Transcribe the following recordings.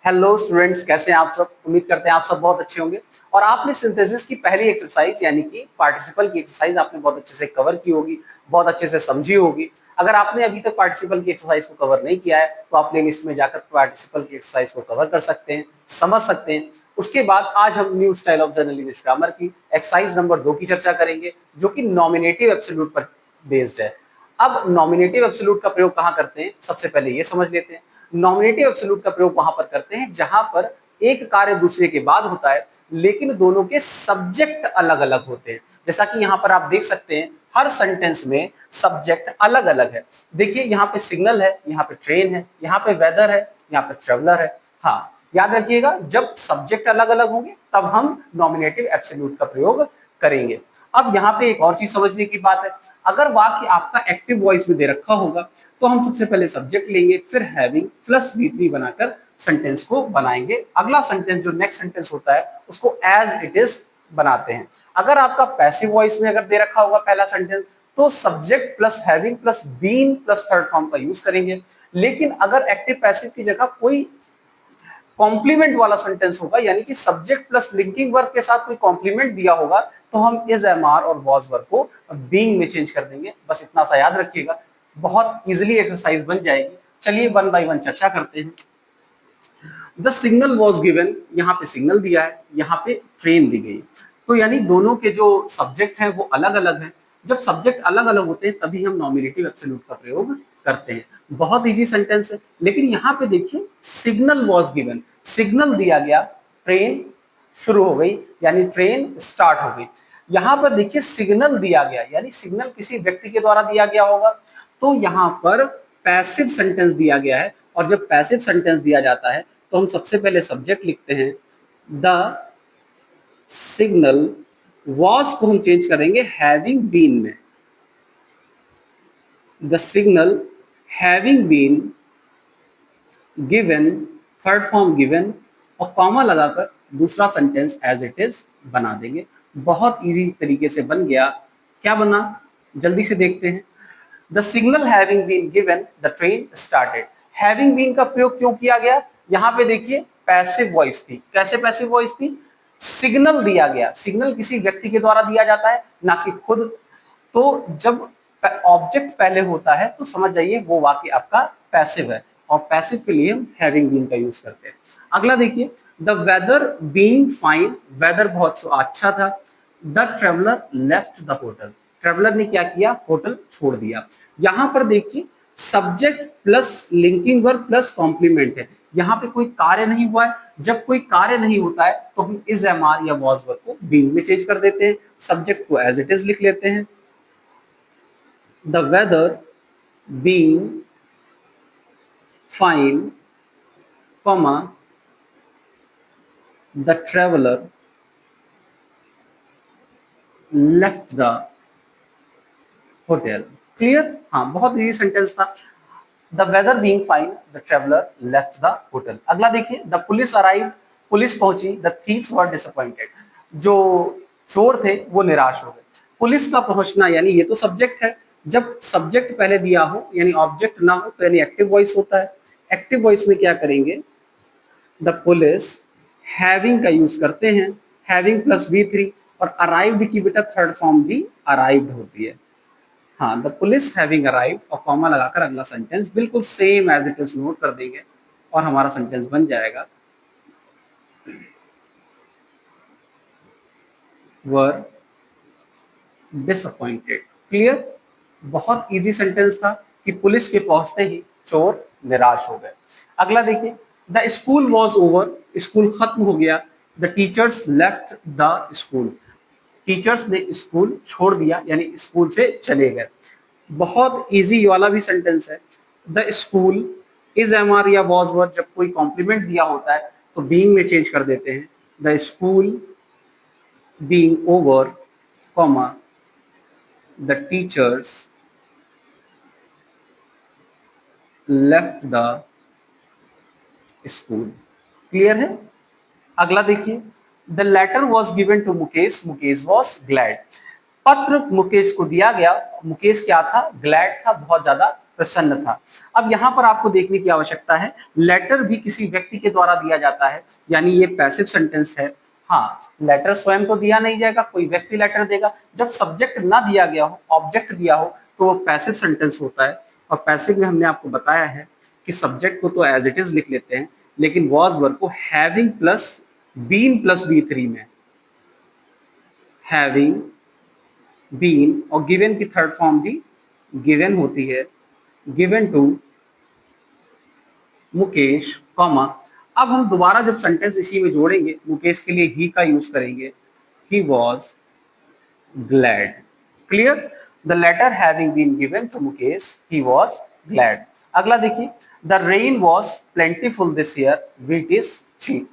Hello students, कैसे हैं आप सब। उम्मीद करते हैं आप सब बहुत अच्छे होंगे। और आपने सिंथेसिस की पहली एक्सरसाइज यानी कि पार्टिसिपल की एक्सरसाइज आपने बहुत अच्छे से कवर की होगी, बहुत अच्छे से समझी होगी। अगर आपने अभी तक पार्टिसिपल की एक्सरसाइज को कवर नहीं किया है तो आप प्ले लिस्ट में जाकर पार्टिसिपल की एक्सरसाइज को कवर कर सकते हैं, समझ सकते हैं। उसके बाद आज हम new style of general English grammar की एक्सरसाइज नंबर 2 की चर्चा करेंगे, जो कि नॉमिनेटिव एब्सोल्यूट पर बेस्ड है। अब नॉमिनेटिव एब्सोल्यूट का प्रयोग कहाँ करते हैं, सबसे पहले ये समझ लेते हैं। नॉमिनेटिव एब्सोल्यूट का प्रयोग वहां पर करते हैं जहां पर एक कार्य दूसरे के बाद होता है लेकिन दोनों के सब्जेक्ट अलग अलग होते हैं। जैसा कि यहाँ पर आप देख सकते हैं, हर सेंटेंस में सब्जेक्ट अलग अलग है। देखिए, यहाँ पे सिग्नल है, यहाँ पे ट्रेन है, यहाँ पे वेदर है, यहाँ पे ट्रेवलर है। हाँ, याद रखिएगा, जब सब्जेक्ट अलग अलग होंगे तब हम नॉमिनेटिव एब्सोल्यूट का प्रयोग करेंगे। अब यहाँ पे एक और चीज समझने की बात है, अगर वाक्य आपका एक्टिव वॉइस में दे रखा होगा तो हम सबसे पहले सब्जेक्ट लेंगे, फिर हैविंग प्लस V3 बनाकर सेंटेंस को बनाएंगे। अगला सेंटेंस जो नेक्स्ट सेंटेंस होता है उसको एज इट इज बनाते हैं। अगर आपका पैसिव वॉइस में अगर दे रखा होगा पहला सेंटेंस तो subject plus having plus been plus third form का यूज करेंगे। लेकिन अगर एक्टिव पैसिव की जगह कोई कॉम्प्लीमेंट वाला सेंटेंस होगा, यानी कि सब्जेक्ट प्लस लिंकिंग वर्ब के साथ कोई कॉम्प्लीमेंट दिया होगा, तो हम इज, एम आर और वॉज वर्ब को बीइंग में चेंज कर देंगे। बस इतना सा याद रखिएगा, बहुत इजीली एक्सरसाइज बन जाएगी। चलिए वन बाय वन चर्चा करते हैं। द सिग्नल वॉज गिवन, यहाँ पे सिग्नल दिया है, यहाँ पे ट्रेन दी गई, तो यानी दोनों के जो सब्जेक्ट हैं वो अलग अलग हैं। जब सब्जेक्ट अलग अलग होते हैं तभी हम नॉमिनेटिव एब्सोल्यूट का प्रयोग करते हैं। बहुत इजी सेंटेंस है, लेकिन यहाँ पे देखिए सिग्नल वॉज गिवन, सिग्नल दिया गया, ट्रेन शुरू हो गई यानी ट्रेन स्टार्ट हो गई। यहाँ पर देखिए सिग्नल दिया गया यानी सिग्नल किसी व्यक्ति के द्वारा दिया गया होगा, तो यहाँ पर पैसिव सेंटेंस दिया गया है। और जब पैसिव सेंटेंस दिया जाता है तो हम सबसे पहले सब्जेक्ट लिखते हैं, द सिग्नल, वॉज को हम चेंज करेंगे हैविंग बीन में, the signal having been given, third form given, और कॉमा लगाकर दूसरा सेंटेंस एज इट इज बना देंगे। बहुत इजी तरीके से बन गया। क्या बना, जल्दी से देखते हैं। The signal having been given, the train started. Having been का प्रयोग क्यों किया गया, यहाँ पे देखिए पैसिव वॉइस थी। कैसे पैसिव वॉइस थी, सिग्नल दिया गया, सिग्नल किसी व्यक्ति के द्वारा दिया जाता है ना कि खुद। तो जब ऑब्जेक्ट पहले होता है तो समझ जाइए वो वाक्य आपका पैसिव है, और पैसिव के लिए हम हैविंग बीन का यूज करते हैं। अगला देखिए, the weather being fine, weather बहुत अच्छा था। The traveller left the hotel, traveller ने क्या किया, होटल छोड़ दिया। यहां पर देखिए subject plus linking verb plus complement है, यहाँ पे कोई कार्य नहीं हुआ है। जब कोई कार्य नहीं होता है तो हम इज, एम आर या वॉज वर्ब को बीइंग में चेंज कर देते हैं, सब्जेक्ट को एज इट इज लिख लेते हैं। The weather being fine, comma, the traveler left the hotel. Clear, हाँ बहुत इजी सेंटेंस था। The weather being fine, the traveller left the hotel. अगला देखिए, द पुलिस अराइव्ड, पुलिस पहुंची, द थीव्स वर डिसअपॉइंटेड, जो चोर थे वो निराश हो गए। पुलिस का पहुंचना यानी ये तो सब्जेक्ट है, जब सब्जेक्ट पहले दिया हो यानी ऑब्जेक्ट ना हो तो यानी एक्टिव वॉइस होता है। एक्टिव वॉइस में क्या करेंगे, द पुलिस हैविंग का यूज करते हैं, हैविंग प्लस V3, और अराइव्ड की बेटा थर्ड फॉर्म भी अराइव्ड होती है। हाँ, द पुलिस हैविंग अराइव्ड, और कॉमा लगाकर अगला सेंटेंस बिल्कुल same as it is note कर देंगे और हमारा सेंटेंस बन जाएगा, वर डिसअपॉइंटेड। क्लियर, बहुत इजी सेंटेंस था कि पुलिस के पहुंचते ही चोर निराश हो गए। अगला देखिए, the school was over, school खत्म हो गया। The teachers left the school, teachers ने स्कूल छोड़ दिया यानी स्कूल से चले गए। बहुत इजी वाला भी सेंटेंस है। The school, is, am are या वॉज वर्ब, जब कोई कॉम्प्लीमेंट दिया होता है तो बीइंग में चेंज कर देते हैं, the school being over, comma, the teachers left the school. Clear है। अगला देखिए, the letter was given to Mukesh, Mukesh was glad. पत्र मुकेश को दिया गया, मुकेश क्या था, ग्लैड था, बहुत ज्यादा प्रसन्न था। अब यहाँ पर आपको देखने की आवश्यकता है, लेटर भी किसी व्यक्ति के द्वारा दिया जाता है, यानी ये पैसिव सेंटेंस है। हाँ, लेटर स्वयं तो दिया नहीं जाएगा, कोई व्यक्ति लेटर देगा। जब सब्जेक्ट ना दिया गया हो, ऑब्जेक्ट दिया हो, तो वो पैसिव सेंटेंस होता है। और पैसिव में हमने आपको बताया है कि सब्जेक्ट को तो एज इट इज लिख लेते हैं, लेकिन वॉज वर्ब को हैविंग प्लस बीन प्लस बी3 में, हैविंग, बीन और गिवन की थर्ड फॉर्म भी गिवन होती है, गिवन टू मुकेश, कॉमा। अब हम दोबारा जब सेंटेंस इसी में जोड़ेंगे, मुकेश के लिए ही का यूज करेंगे, he was glad. Clear? The letter having been given to Mukesh, he was glad. अगला देखिए, the rain was plentiful this year, wheat is cheap.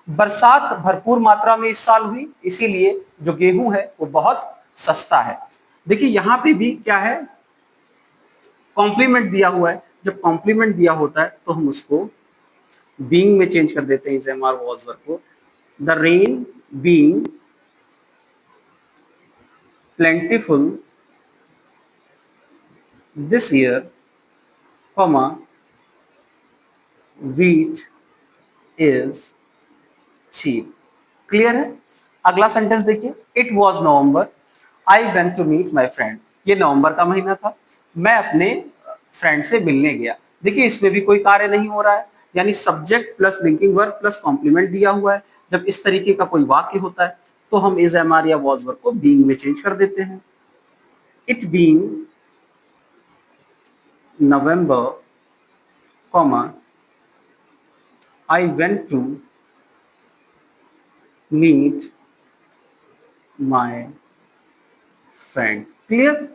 बरसात भरपूर मात्रा में इस साल हुई, इसीलिए जो गेहूं है वो बहुत सस्ता है। देखिए यहां पे भी क्या है, कॉम्प्लीमेंट दिया हुआ है। जब कॉम्प्लीमेंट दिया होता है तो हम उसको बीइंग में चेंज कर देते हैं, इस एम आर वॉज वर्ब को। The rain being plentiful this year, comma, wheat is cheap. Clear है? अगला सेंटेंस देखिए, it was November, I went to meet my friend. ये नवंबर का महीना था, मैं अपने फ्रेंड से मिलने गया। देखिए इसमें भी कोई कार्य नहीं हो रहा है, यानी subject plus linking verb plus complement दिया हुआ है। जब इस तरीके का कोई वाक्य होता है तो हम इज एम आर या वॉज वर्ब को बीइंग में चेंज कर देते हैं। It being November, comma, I went to meet my friend. Clear?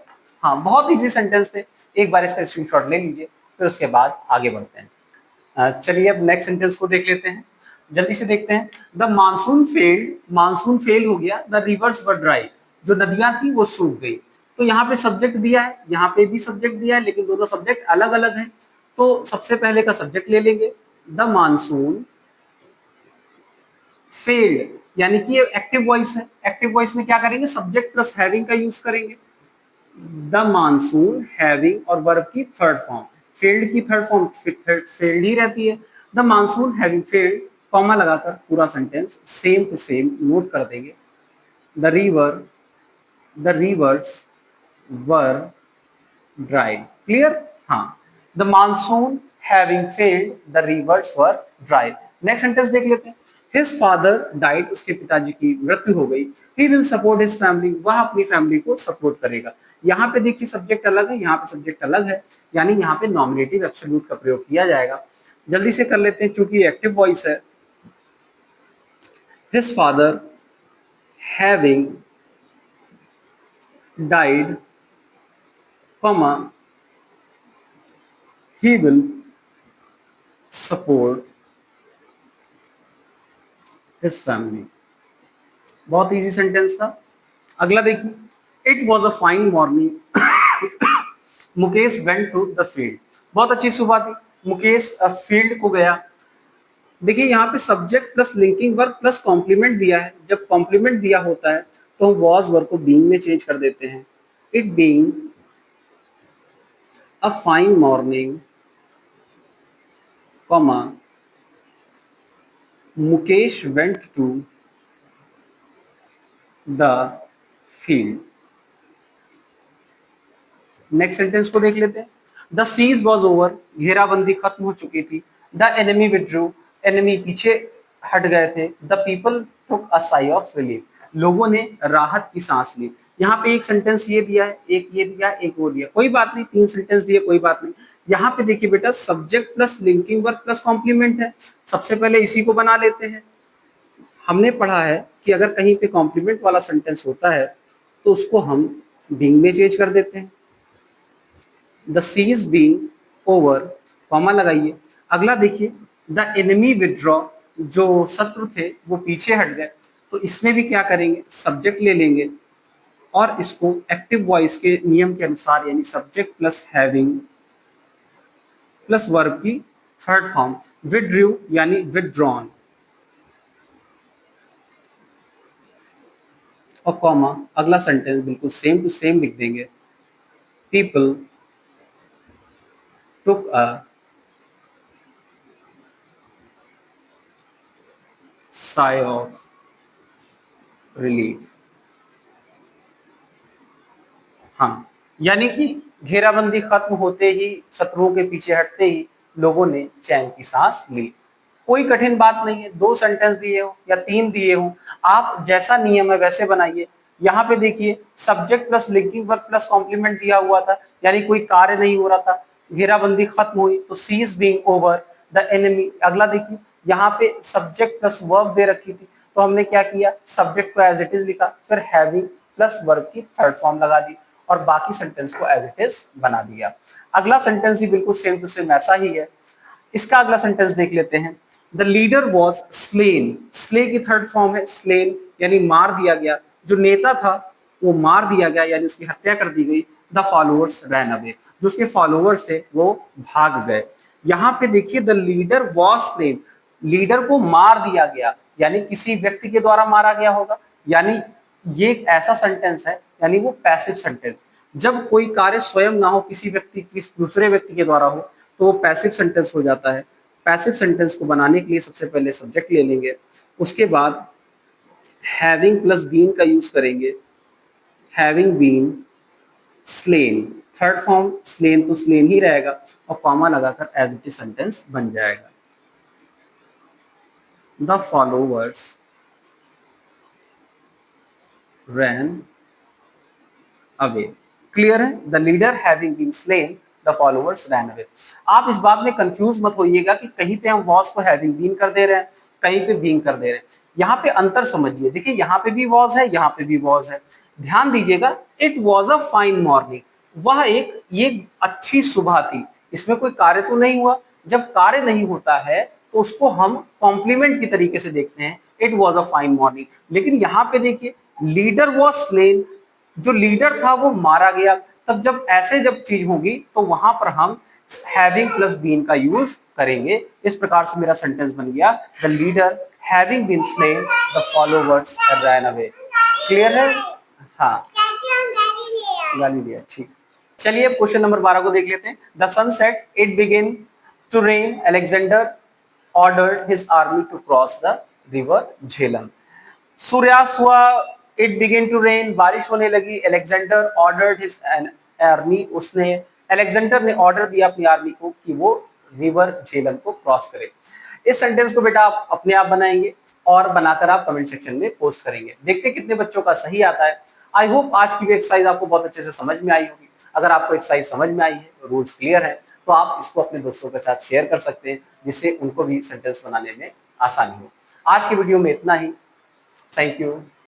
हाँ, बहुत इजी सेंटेंस थे। एक बार इसका स्क्रीनशॉट ले लीजिए, फिर उसके बाद आगे बढ़ते हैं। चलिए अब नेक्स्ट सेंटेंस को देख लेते हैं, जल्दी से देखते हैं। The monsoon failed, monsoon fail हो गया, द रिवर्स वर ड्राई, जो नदियां थी वो सूख गई। तो यहाँ पे सब्जेक्ट दिया है, यहाँ पे भी सब्जेक्ट दिया है, लेकिन दोनों सब्जेक्ट अलग अलग हैं। तो सबसे पहले का सब्जेक्ट ले लेंगे, द मानसून फेल्ड, यानी कि ये एक्टिव वॉइस है। एक्टिव वॉइस में क्या करेंगे, सब्जेक्ट प्लस हैविंग का यूज करेंगे। द मानसून हैविंग और वर्ब की थर्ड फॉर्म, फेल्ड की थर्ड फॉर्म फेल्ड ही रहती है। The monsoon having failed, comma लगाकर पूरा sentence same to same note कर देंगे। The river, the rivers were dry. Clear? हाँ, the monsoon having failed, the rivers were dry. Next sentence देख लेते हैं। हिज फादर डाइड, उसके पिताजी की मृत्यु हो गई। He will support his family, वह अपनी फैमिली को सपोर्ट करेगा। यहाँ पे देखिए सब्जेक्ट अलग है, यहाँ पे सब्जेक्ट अलग है, यानी यहाँ पे नॉमिनेटिव एब्सोल्यूट का प्रयोग किया जाएगा। जल्दी से कर लेते हैं, चूंकि एक्टिव वॉइस है। His father having died, comma, he will support his family। बहुत इजी सेंटेंस था। अगला देखिए, it was a fine morning, Mukesh went to the field. बहुत अच्छी सुबह थी, मुकेश फील्ड को गया। देखिए यहाँ पे subject plus linking verb plus complement दिया है। जब कॉम्प्लीमेंट दिया होता है तो हम वॉज वर्ब को बीइंग में चेंज कर देते हैं। It being a fine morning, comma, Mukesh went to the field. Next sentence को देख लेते हैं। द सीज वॉज ओवर, घेराबंदी खत्म हो चुकी थी। द एनिमी विड्रू, एनिमी पीछे हट गए थे। The people took a sigh of relief, लोगों ने राहत की सांस ली। यहाँ पे एक सेंटेंस ये दिया है, एक ये दिया, एक वो दिया, कोई बात नहीं, तीन सेंटेंस दिए, कोई बात नहीं। यहाँ पे देखिए बेटा, subject plus linking verb plus complement है। सबसे पहले इसी को बना लेते हैं। हमने पढ़ा है कि अगर कहीं पे कॉम्प्लीमेंट वाला सेंटेंस होता है तो उसको हम बीइंग में चेंज कर देते हैं। The siege being over, comma लगाइए। अगला देखिए, द एनिमी विड्रॉ, जो शत्रु थे वो पीछे हट गए। तो इसमें भी क्या करेंगे, सब्जेक्ट ले लेंगे और इसको एक्टिव वॉइस के नियम के अनुसार, यानी subject plus having plus verb की थर्ड फॉर्म, विड्रू यानी विदड्रॉन, और कॉमा, अगला सेंटेंस बिल्कुल सेम टू सेम लिख देंगे। People took a sigh of relief। हाँ, यानी कि घेराबंदी खत्म होते ही, शत्रुओं के पीछे हटते ही लोगों ने चैन की सांस ली। कोई कठिन बात नहीं है, 2 सेंटेंस दिए हो या 3 दिए हो, आप जैसा नियम है वैसे बनाइए। यहाँ पे देखिए subject plus linking verb plus complement दिया हुआ था, यानी कोई कार्य नहीं हो रहा था, घेराबंदी खत्म हुई तो siege being over the enemy. अगला देखिए यहाँ पे सब्जेक्ट प्लस वर्ब दे रखी थी, तो हमने क्या किया, सब्जेक्ट को एज इट इज लिखा, फिर हैविंग प्लस वर्ब की थर्ड फॉर्म लगा दी और बाकी सेंटेंस को एज इट इज बना दिया। अगला सेंटेंस भी बिल्कुल सेम टू सेम ऐसा ही है। इसका अगला सेंटेंस देख लेते हैं। The leader was slain, slay की थर्ड फॉर्म है स्लेन, यानी मार दिया गया। जो नेता था वो मार दिया गया, यानी उसकी हत्या कर दी गई। द फॉलोअर्स रैन अवे, जो उसके फॉलोअर्स थे वो भाग गए। यहाँ पे देखिए the leader was slain, leader को मार दिया गया, यानी किसी व्यक्ति के द्वारा मारा गया होगा। यानी ये एक ऐसा सेंटेंस है, यानी वो पैसिव सेंटेंस। जब कोई कार्य स्वयं ना हो, किसी व्यक्ति किसी दूसरे व्यक्ति के द्वारा हो, तो वो पैसिव सेंटेंस हो जाता है। पैसिव सेंटेंस को बनाने के लिए सबसे पहले सब्जेक्ट ले लेंगे, उसके बाद हैविंग प्लस बीन का यूज करेंगे, having been slain, third form slain तो स्लेन ही रहेगा, और कॉमा लगाकर एज इट इज सेंटेंस बन जाएगा। The followers ran away। Clear है, the leader having been slain, the followers ran away. आप इस बात में कंफ्यूज मत होइएगा कि कहीं पे हम वॉज को हैविंग बीन कर दे रहे हैं, कहीं पे बीन कर दे रहे हैं। यहाँ पे अंतर समझिए, देखिए यहाँ पे भी वॉज है, यहाँ पे भी वॉज है। ध्यान दीजिएगा, it was a fine morning, वह एक ये अच्छी सुबह थी। इसमें कोई कार्य तो नहीं हुआ, जब कार्य नहीं होता है तो उसको हम कॉम्प्लीमेंट की तरीके से देखते हैं, it was a fine morning. लेकिन यहाँ पे देखिए लीडर वॉज स्लेन, जो लीडर था वो मारा गया। तब जब ऐसे जब चीज होगी तो वहां पर हम हैविंग प्लस बीन का यूज करेंगे। इस प्रकार से मेरा सेंटेंस बन गया, the leader having been slain, the followers ran away. Clear है? हाँ, गाली दिया, ठीक। चलिए अब क्वेश्चन नंबर 12 को देख लेते हैं। The sun set, it begin to rain, Alexander ordered his army to cross the river Jhelum. सूर्यास्त हुआ, इट बिगिन टू रेन, बारिश होने लगी, अलेक्जेंडर ऑर्डर्ड हिज आर्मी, उसने अलेक्जेंडर ने ऑर्डर दिया अपनी आर्मी को कि वो रिवर झेलम को क्रॉस करे। इस सेंटेंस को बेटा आप अपने आप बनाएंगे और बनाकर आप कमेंट सेक्शन में पोस्ट करेंगे। देखते कितने बच्चों का सही आता है। आई होप आज की भी एक्सरसाइज आपको बहुत अच्छे से समझ में आई होगी। अगर आपको एक्सरसाइज समझ में आई है, रूल्स क्लियर है, तो आप इसको अपने दोस्तों के साथ शेयर कर सकते हैं, जिससे उनको भी सेंटेंस बनाने में आसानी हो। आज की वीडियो में इतना ही। Thank you.